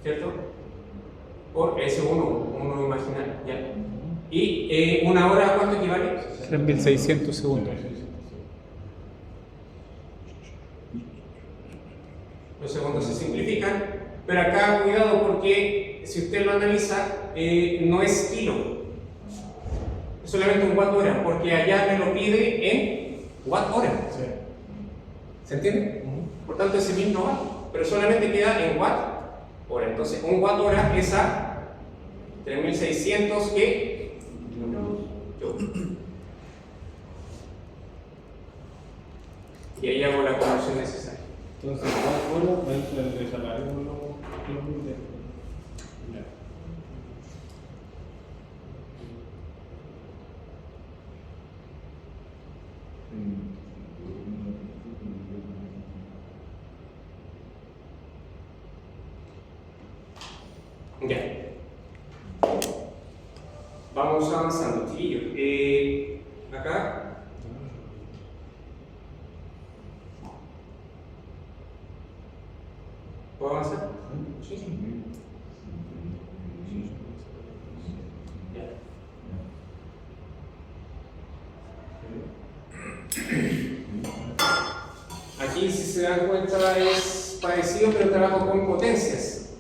¿Cierto? Por ese uno imaginario, ¿ya? ¿Y una hora a cuánto equivale? 3.600 segundos. Entonces cuando se simplifican, pero acá cuidado porque si usted lo analiza, no es kilo, es solamente un watt hora, porque allá me lo pide en watt hora. Sí. ¿Se entiende? Por tanto ese 1000 no va, pero solamente queda en watt hora. Entonces un watt hora es a 3600 ¿qué? Joule. Y ahí hago la conversión necesaria. Entonces, bueno, el salario lo mide. Ya. Ya. Vamos avanzando, chiquillos. Acá. ¿Puedo avanzar? Sí. Ya. Aquí, si se dan cuenta, es parecido, pero trabajo con potencias.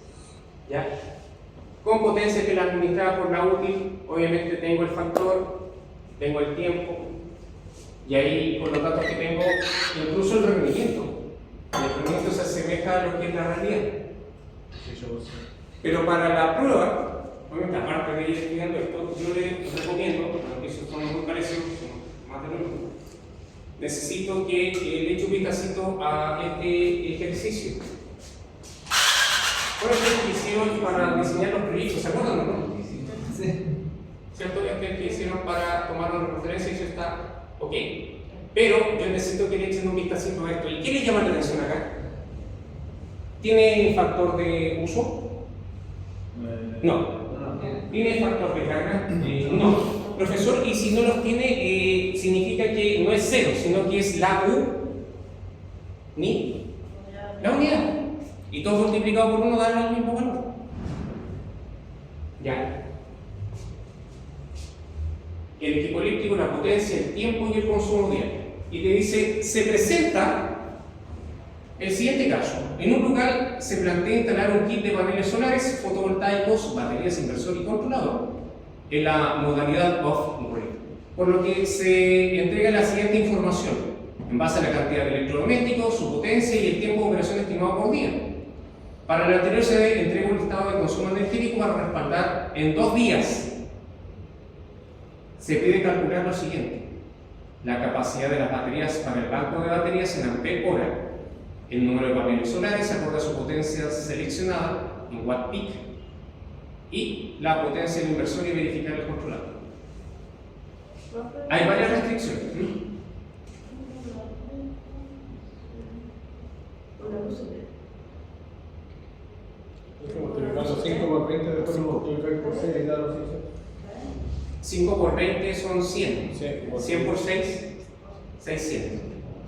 ¿Ya? Con potencias que la administrada por la útil, obviamente tengo el factor, tengo el tiempo, y ahí con los datos que tengo, incluso el rendimiento. El rendimiento se asemeja a lo que es la realidad. Pero para la prueba, obviamente, aparte de ir estudiando esto, yo les recomiendo, aunque esos son muy parecidos, son más de lo mismo, necesito que le eche un vistacito a este ejercicio. Bueno, ustedes que hicieron para diseñar los proyectos, ¿se acuerdan o no? Sí. ¿Cierto? Este que hicieron para tomar una referencia y eso está ok. Pero yo necesito que le echen un vistacito a esto. ¿Y qué le llama la atención acá? ¿Tiene factor de uso? No. ¿Tiene factor de carga? No. Profesor, y si no los tiene, significa que no es cero, sino que es la la unidad. Y todo multiplicado por 1 da el mismo valor. Ya. El equipo eléctrico, la potencia, el tiempo y el consumo diario. Y te dice, se presenta el siguiente caso. En un lugar se plantea instalar un kit de paneles solares, fotovoltaicos, baterías, inversor y controlador en la modalidad off-grid. Por lo que se entrega la siguiente información en base a la cantidad de electrodomésticos, su potencia y el tiempo de operación estimado por día. Para lo anterior se entrega un listado de consumo energético para respaldar en 2 días. Se pide calcular lo siguiente: la capacidad de las baterías para el banco de baterías en ampere hora, el número de paneles solares acorde a su potencia seleccionada en watt peak y la potencia del inversor y verificar el controlador. Hay varias restricciones. Multiplicando 5 por 20, después lo multiplicáis por 6 y da los 600. 5 por 20 son 100. Sí, 100 por 6, 600.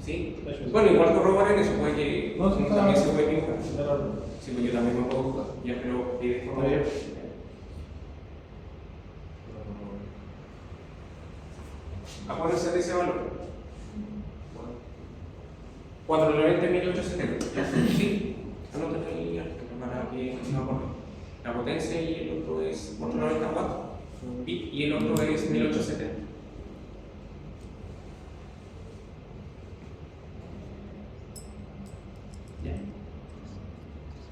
¿Sí? Bueno, igual corroborar eso, puede que No, sí, también se puede equivocar. Claro. Sí, pues yo también me puedo equivocar. Ya, pero pide corroborar. Acuérdense de ese valor. 490.870. Sí, anótalo ahí ya, para que no acuerde. La potencia y el otro es 494. Y el otro es 1870. Ya.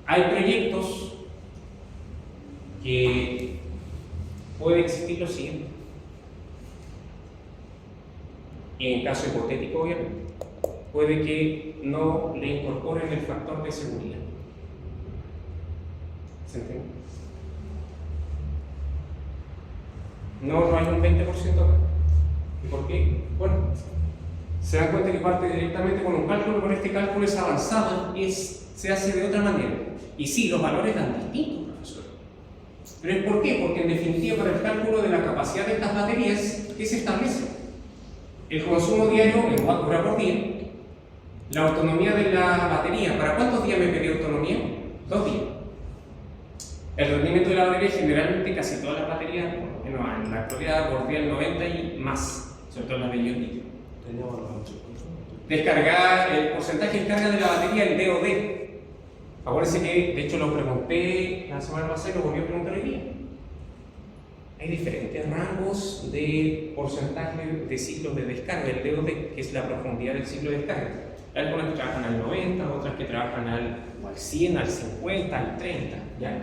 Hay proyectos que puede existir lo siguiente. Y en caso hipotético, obviamente, puede que no le incorporen el factor de seguridad. ¿Se entiende? No hay un 20% acá. ¿Y por qué? Bueno, se dan cuenta que parte directamente con un cálculo, pero este cálculo es avanzado y se hace de otra manera. Y sí, los valores dan distintos, profesor. ¿Pero es por qué? Porque en definitiva, para el cálculo de la capacidad de estas baterías, ¿qué se establece? El consumo diario en watt hora por día, la autonomía de la batería. ¿Para cuántos días me pedí autonomía? 2 días. El rendimiento de la batería, generalmente casi todas las baterías, bueno, en la actualidad bordea el 90 y más, sobre todo las de ion litio. Descargar el porcentaje de carga de la batería, el DOD. Acuérdense que, de hecho, lo pregunté la semana pasada y lo volví a preguntar hoy día. Hay diferentes rangos de porcentaje de ciclos de descarga, el DOD, que es la profundidad del ciclo de descarga. Hay algunas que trabajan al 90, otras que trabajan al 100, al 50, al 30, ¿ya?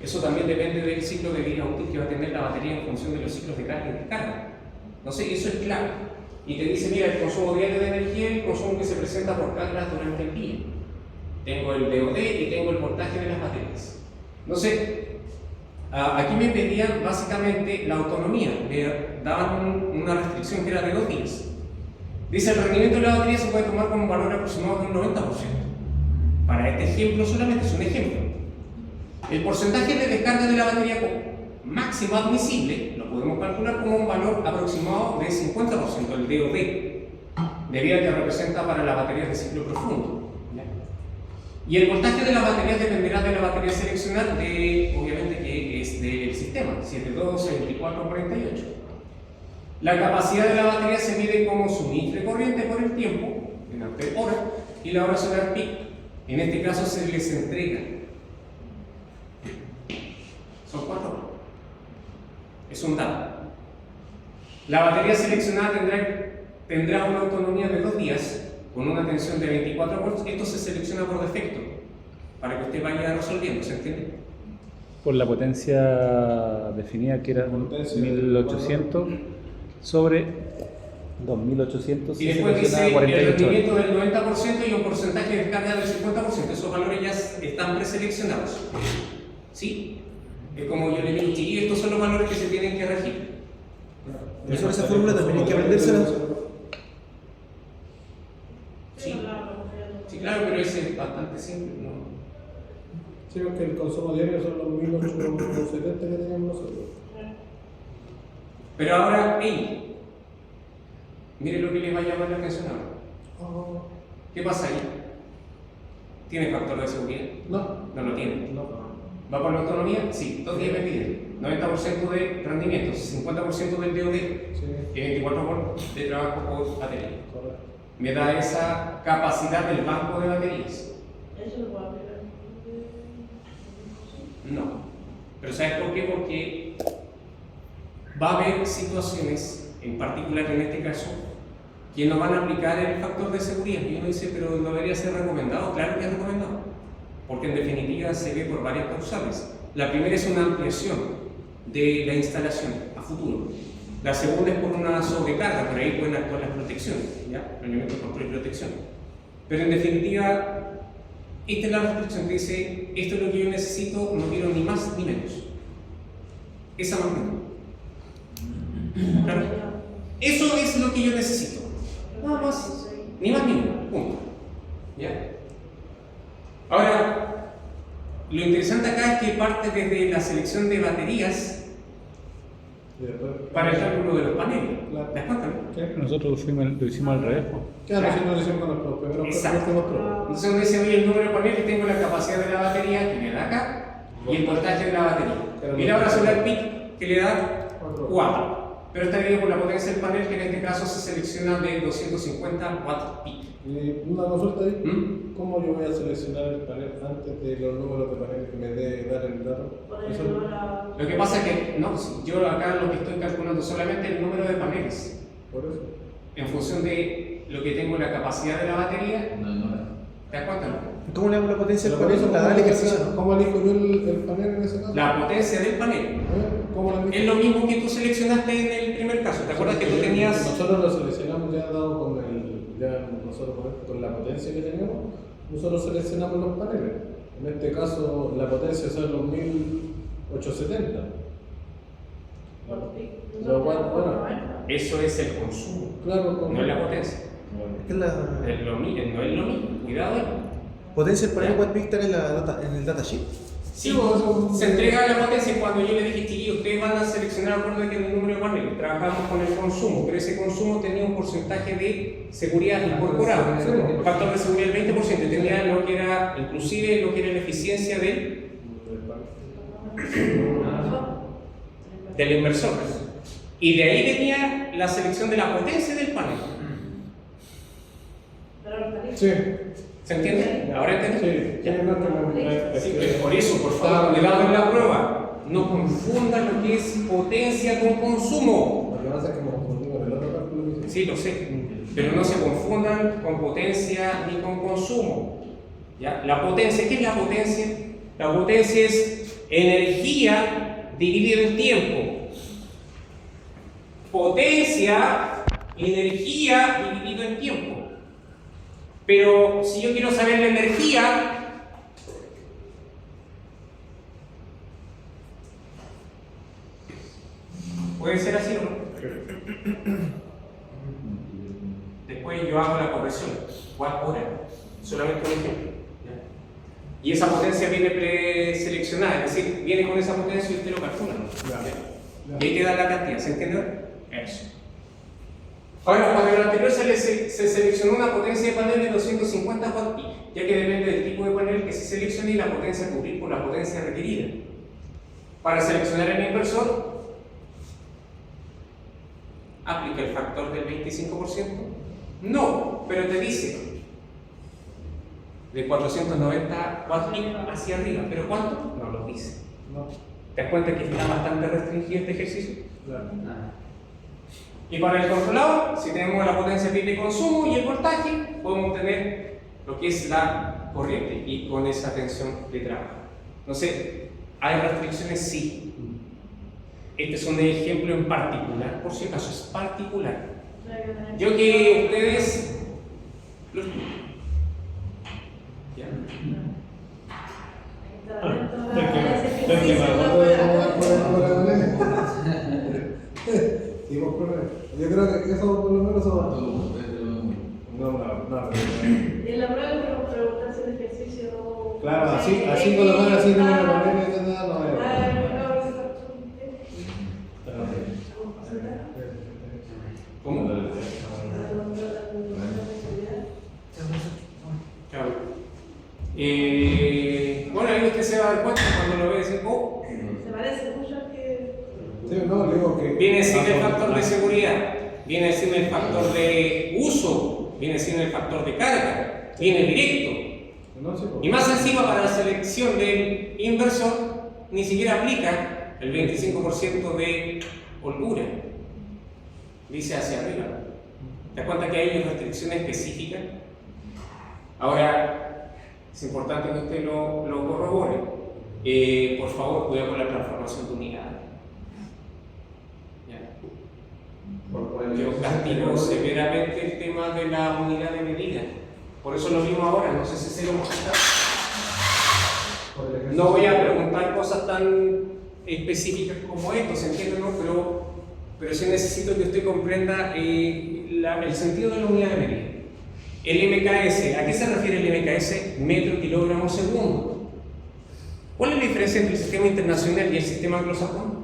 Eso también depende del ciclo de vida útil que va a tener la batería en función de los ciclos de carga y descarga. Entonces, eso es clave. Y te dice, mira, el consumo diario de energía es el consumo que se presenta por cargas durante el día. Tengo el DOD y tengo el voltaje de las baterías. Entonces, aquí me pedían básicamente la autonomía. Me daban una restricción que era de 2 días. Dice, el rendimiento de la batería se puede tomar como un valor aproximado de un 90%. Para este ejemplo solamente es un ejemplo. El porcentaje de descarga de la batería máxima admisible lo podemos calcular como un valor aproximado de 50%, el DOD, debido a que representa para las baterías de ciclo profundo. Y el voltaje de las baterías dependerá de la batería seleccionada, obviamente que es del sistema, 712, 24, 48. La capacidad de la batería se mide como su mifre corriente por el tiempo, en ampere hora, y la hora solar peak. En este caso se les entrega. Son 4 horas. Es un dato. La batería seleccionada tendrá una autonomía de 2 días con una tensión de 24 volts. Esto se selecciona por defecto para que usted vaya resolviendo, ¿se entiende? Por la potencia definida que era 1800 sobre 2800 Y se después dice selecciona el 48 horas. rendimiento del 90% y un porcentaje de descarga del 50%. Esos valores ya están preseleccionados. ¿Sí? Es como yo le digo, y estos son los valores que se tienen que regir. Eso, esa fórmula también hay que aprendérsela. Sí, sí, claro, pero ese es bastante simple, ¿no? Sí, porque el consumo diario son los 1870 que teníamos nosotros. Pero ahora, hey, mire lo que les va a llamar la atención ahora. ¿Qué pasa ahí? ¿Tiene factor de seguridad? No. No lo tiene. No. ¿Va por la autonomía? Sí, 2 días me piden. 90% de rendimiento, 50% del DOD y 24 de trabajo por batería. Correcto. Me da esa capacidad del banco de baterías. Eso lo voy a aplicar. No. Pero ¿sabes por qué? Porque va a haber situaciones, en particular en este caso, que no van a aplicar el factor de seguridad. Y uno dice, pero no debería ser recomendado. Claro que es recomendado. Porque en definitiva se ve por varias causales. La primera es una ampliación de la instalación a futuro. La segunda es por una sobrecarga, por ahí pueden actuar las protecciones, ¿ya? Elementos de control y protección. Pero en definitiva, esta es la restricción que dice, esto es lo que yo necesito, no quiero ni más ni menos. Esa magnitud. Claro. Eso es lo que yo necesito. Nada más, ni más ni menos, punto. ¿Ya? Ahora, lo interesante acá es que parte desde la selección de baterías para el cálculo de los paneles. Claro. ¿Te das cuenta, no? ¿Qué? Nosotros lo hicimos al revés. Po. Claro, si no lo hicimos con los primeros Exacto. proyectos. Entonces uno dice, oye, el número de paneles, tengo la capacidad de la batería que me da acá y el voltaje de la batería. Y la hora solar peak que le da 4. Pero está dividido por la potencia del panel, que en este caso se selecciona de 250 watts peak. Y una consulta ahí, ¿Mm? ¿cómo yo voy a seleccionar el panel antes de los números de panel que me dé dar el dato? Por Eso- ejemplo, la... Lo que pasa es que, no, yo acá lo que estoy calculando solamente el número de paneles, Por eso. en función de lo que tengo la capacidad de la batería. ¿Te das cuenta, no? ¿Cómo le hago la potencia del Pero por panel? eso, Para darle ¿cómo- ejercicio, ¿no? ¿Cómo elijo yo el panel en ese caso? La potencia del panel. ¿Cómo la elijo? Es lo mismo que tú seleccionaste en el primer caso. ¿Te acuerdas que tú tenías? Nosotros lo seleccionamos ya dado con nosotros con la potencia que teníamos, nosotros seleccionamos los paneles. En este caso la potencia son los 1870. Lo cual, bueno, Eso es el consumo, claro, como no es la potencia. Es la No es lo mismo. Cuidado ahí. potencia del panel Watt Peak está en el datasheet. Sí, se entrega la potencia y cuando yo le dije, chiquillos, ustedes van a seleccionar acorde con el número de paneles. Trabajamos con el consumo, pero ese consumo tenía un porcentaje de seguridad incorporado. El factor de seguridad del 20%, tenía lo que era, inclusive lo que era la eficiencia del inversor. Y de ahí venía la selección de la potencia del panel. Sí, ¿Se entiende? ¿Ahora entiendes? sí, Ya. tiene nuestro ojo, cuidado en la prueba. No confundan lo que es potencia con consumo. Lo que pasa es que me confundí con el otro cálculo que hice. Sí, lo sé, pero no se confundan con potencia ni con consumo. ¿Ya? La potencia, ¿qué es la potencia? La potencia es energía dividido en tiempo. Potencia, energía dividido en tiempo. Pero si yo quiero saber la energía, puede ser así o no. Después yo hago la conversión, watt-hora, solamente un ejemplo. ¿Ya? Y esa potencia viene preseleccionada, es decir, viene con esa potencia y usted lo calcula, ¿no? ¿Ya? Y ahí te da la cantidad, ¿se entiende? Eso. Ahora, cuando en el anterior se seleccionó una potencia de panel de 250 watts, ya que depende del tipo de panel que se seleccione y la potencia a cubrir por la potencia requerida. Para seleccionar el inversor, ¿aplica el factor del 25%? No, pero te dice de 490 watts hacia arriba. ¿Pero cuánto? No lo dice. No. ¿Te das cuenta que está bastante restringido este ejercicio? Claro. Y para el controlador, si tenemos la potencia de consumo y el voltaje, podemos obtener lo que es la corriente y con esa tensión de trabajo. Entonces, ¿hay restricciones? Sí. Este es un ejemplo en particular, por si acaso es particular. Yo que ustedes lo estudian. ¿Ya? Yo creo que eso por lo menos son. No. Y en la prueba me preguntan si el ejercicio. Claro, así por lo menos así no me lo ponen y nada, no veo. ¿Cómo? Claro. Bueno, ahí usted se va a dar cuenta cuando lo ve decir, oh, Se parece mucho al que. Sí, no, digo que. viene sin el factor de seguridad, viene sin el factor de uso, viene sin el factor de carga, viene directo. No, sí, Y más encima, para la selección del inversor, ni siquiera aplica el 25% de holgura. Dice hacia arriba. ¿Te das cuenta que hay restricciones específicas? Ahora, es importante que usted lo corrobore. Por favor, cuidado con la transformación de unidades. Yo castigo severamente el tema de la unidad de medida. Por eso lo vimos ahora, no sé si se lo hemos contado. No voy a preguntar cosas tan específicas como esto, ¿se entiende? ¿No? Pero sí necesito que usted comprenda el sentido de la unidad de medida. El MKS, ¿a qué se refiere el MKS? Metro, kilogramo, segundo. ¿Cuál es la diferencia entre el sistema internacional y el sistema anglosajón?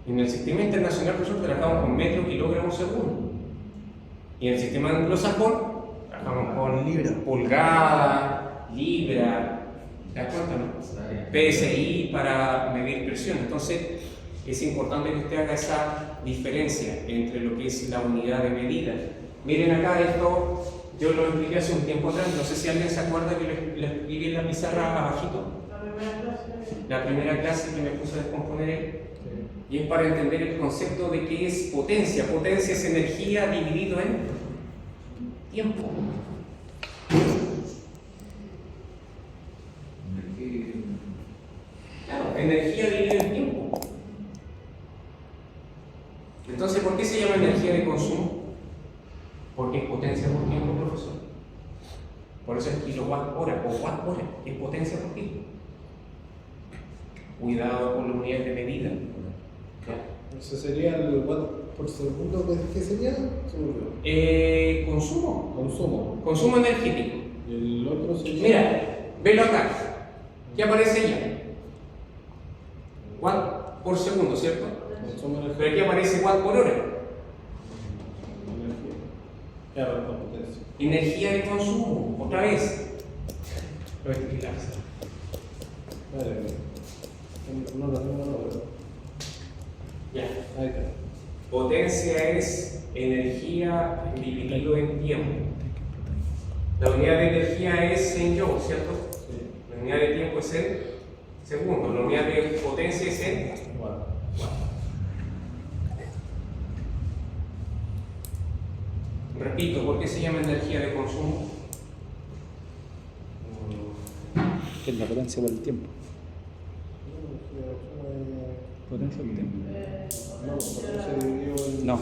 En el sistema internacional nosotros trabajamos con metro, kilogramo, segundo. Y en el sistema anglosajón trabajamos con pulgada, libra, ¿te das cuenta, no? PSI para medir presión. Entonces, es importante que usted haga esa diferencia entre lo que es la unidad de medida. Miren acá esto, yo lo expliqué hace un tiempo atrás, no sé si alguien se acuerda que le escribí en la pizarra abajito. La primera clase que me puse a descomponer él. Y es para entender el concepto de qué es potencia. Potencia es energía dividido en tiempo. Claro, energía dividida en tiempo. Entonces, ¿por qué se llama energía de consumo? Porque es potencia por tiempo, profesor. Por eso es kilowatt-hora o watt-hora, es potencia por tiempo. Cuidado con la unidad de medida. Ese sería el watt por segundo, ¿qué sería? Consumo. Consumo. Consumo energético. Y el otro sería. Mira, velo acá. ¿Qué aparece ya? Watt por segundo, ¿cierto? Consumo energía. Pero aquí aparece watt por hora. Claro, la potencia. Energía de consumo, otra vez. Vale, no. Ya. Ahí está. Potencia es energía dividido en tiempo. La unidad de energía es en joule, ¿cierto? Sí. La unidad de tiempo es en segundos, la unidad de potencia es en Bueno. Repito, ¿por qué se llama energía de consumo? Que es la potencia por el tiempo. Potencia por el tiempo. No, se dividió en... No.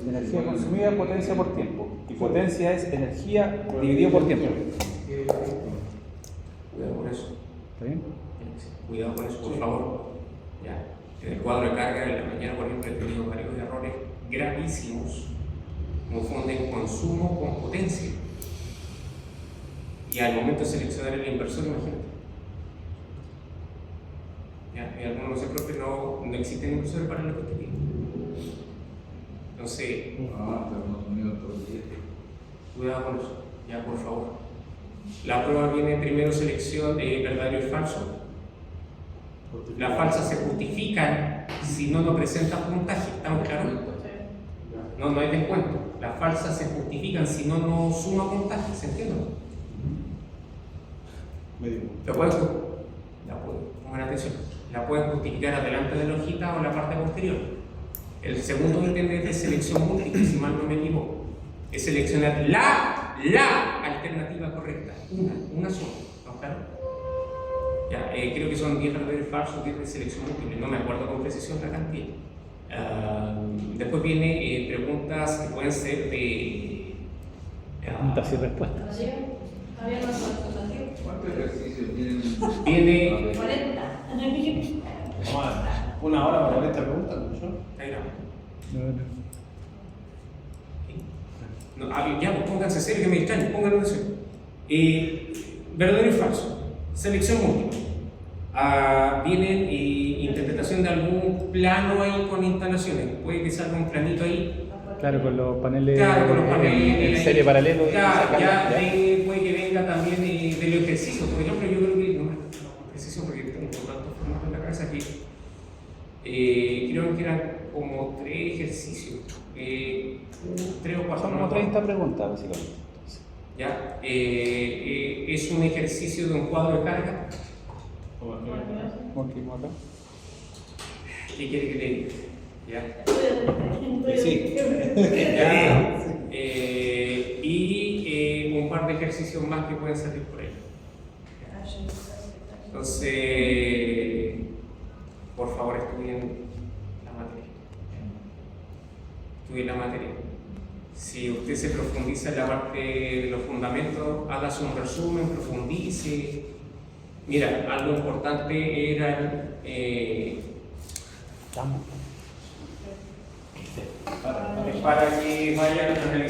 Energía consumida, potencia por tiempo. Y potencia es energía dividido por tiempo. Cuidado con eso. ¿Está bien? Cuidado con eso, por favor. Ya. En el cuadro de carga de la mañana, por ejemplo, he tenido varios errores gravísimos. Confunden consumo con potencia. Y al momento de seleccionar el inversor, imagínate. Ya, y algunos no sé, creo que no existen inversores para la perspectiva. Entonces, cuidado con eso, ya por favor. La prueba viene primero selección de verdadero y falso. Las falsas se justifican si no presentan puntaje, ¿estamos claros? No hay descuento. Las falsas se justifican si no suma puntaje, ¿se entiende? Pongan atención. La pueden justificar adelante de la hojita o la parte posterior. El segundo ítem es de selección múltiple, si mal no me equivoco. Es seleccionar la alternativa correcta. Una sola. ¿Estamos claros? Ya, creo que son 10 verdaderos y falsos, 10 de selección múltiple. No me acuerdo con precisión la cantidad. Después viene preguntas que pueden ser de... Preguntas y respuestas. Había una alternativa. ¿Cuántos ejercicios tienen? Viene... 40. Una hora para esta pregunta, ¿no? Ahí no, ya, pues pónganse serio que me extraño, pónganlo en serio. Verdadero y falso. Selección múltiple. Viene interpretación de algún plano ahí con instalaciones. Puede que salga un planito ahí. Claro, con los paneles, Claro, con los paneles. en serie paralelo. Claro, puede que venga también de los ejercicios. Por ejemplo, yo creo que, no con precisión porque tengo tantos formatos en la cabeza que creo que eran como 3 ejercicios. 3 o 4. Son como 30 preguntas, básicamente. ¿Ya? Es un ejercicio de un cuadro de carga. Último acá. ¿Qué quiere que le diga? ¿Ya? Sí. ¿Ya? Y un par de ejercicios más que pueden salir por ahí. Entonces, por favor, estudien la materia. Estudien la materia. Si usted se profundiza en la parte de los fundamentos, hágase un resumen, profundice. Mira, algo importante era Estamos. para que vayan a analizar.